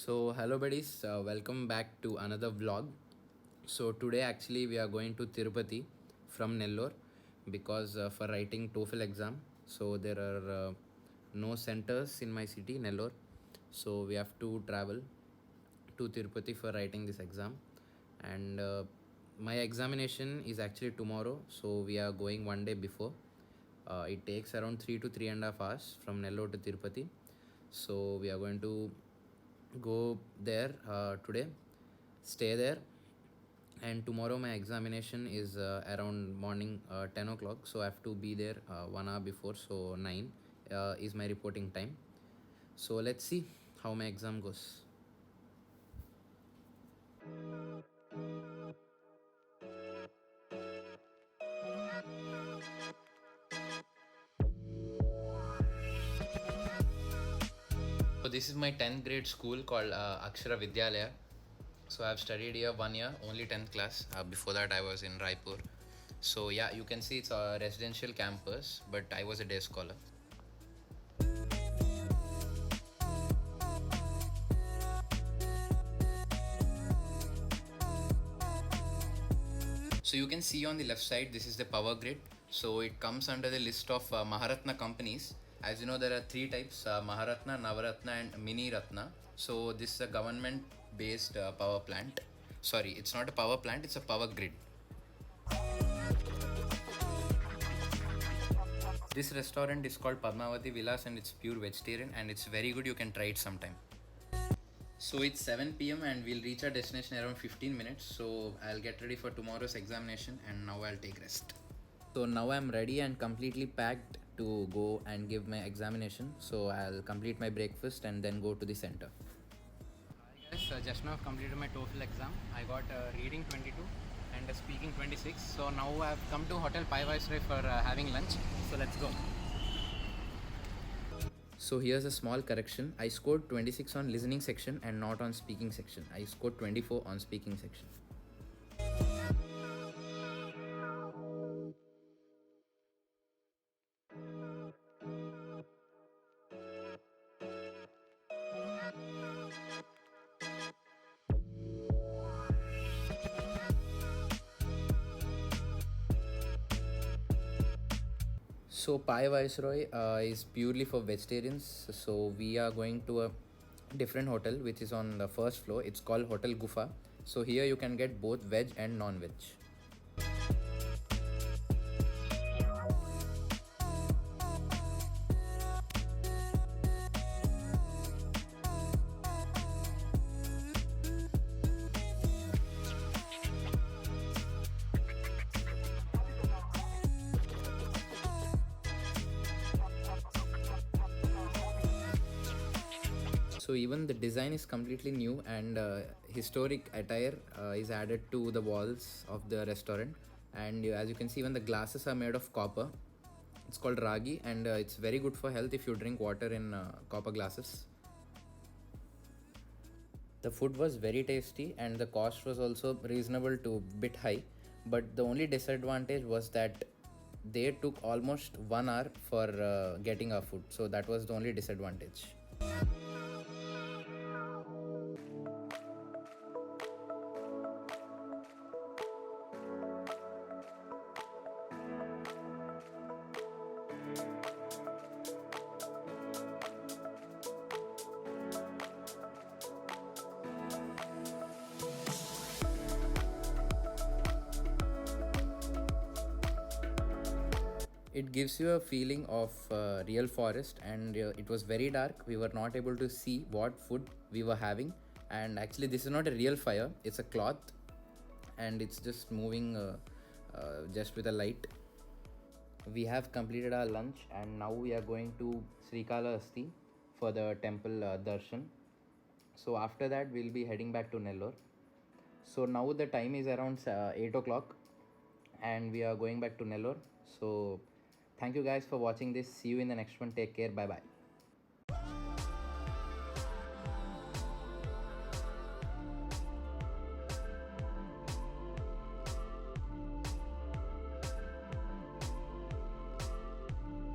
So hello buddies, welcome back to another vlog. So today actually we are going to Tirupati from Nellore because for writing TOEFL exam. So there are no centers in my city Nellore, so we have to travel to Tirupati for writing this exam. And my examination is actually tomorrow, so we are going one day before. It takes around 3 to 3.5 hours from Nellore to Tirupati. So we are going to go there today, stay there, and tomorrow my examination is around morning 10 o'clock, so I have to be there 1 hour before, so 9 is my reporting time. So let's see how my exam goes. So this is my 10th grade school called Akshara Vidyalaya. So I've studied here 1 year, only 10th class. Before that I was in Raipur. So yeah, you can see it's a residential campus, but I was a day scholar. So you can see on the left side, this is the power grid. So it comes under the list of Maharatna companies. As you know, there are three types: Maharatna, Navaratna, and Mini Ratna. So this is a government-based power plant. Sorry, it's not a power plant; it's a power grid. This restaurant is called Padmavati Villas, and it's pure vegetarian, and it's very good. You can try it sometime. So it's 7 p.m. and we'll reach our destination around 15 minutes. So I'll get ready for tomorrow's examination, and now I'll take rest. So now I'm ready and completely packed to go and give my examination. So I'll complete my breakfast and then go to the center. Hi guys, just now I've completed my TOEFL exam. I got reading 22 and speaking 26. So now I've come to Hotel Pai Viceroy for having lunch. So let's go. So here's a small correction. I scored 26 on listening section and not on speaking section. I scored 24 on speaking section. So Pai Viceroy is purely for vegetarians. So we are going to a different hotel which is on the first floor. It's called Hotel Gufa. So here you can get both veg and non-veg. So even the design is completely new, and historic attire is added to the walls of the restaurant. And as you can see, even the glasses are made of copper. It's called ragi, and it's very good for health if you drink water in copper glasses. The food was very tasty and the cost was also reasonable to bit high, but the only disadvantage was that they took almost 1 hour for getting our food. So that was the only disadvantage. It gives you a feeling of real forest, and it was very dark. We were not able to see what food we were having, and actually this is not a real fire, it's a cloth, and it's just moving just with a light. We have completed our lunch and now we are going to Srikalahasti for the temple darshan. So after that we'll be heading back to Nellore. So now the time is around 8 o'clock and we are going back to Nellore. So thank you guys for watching this. See you in the next one. Take care. Bye bye.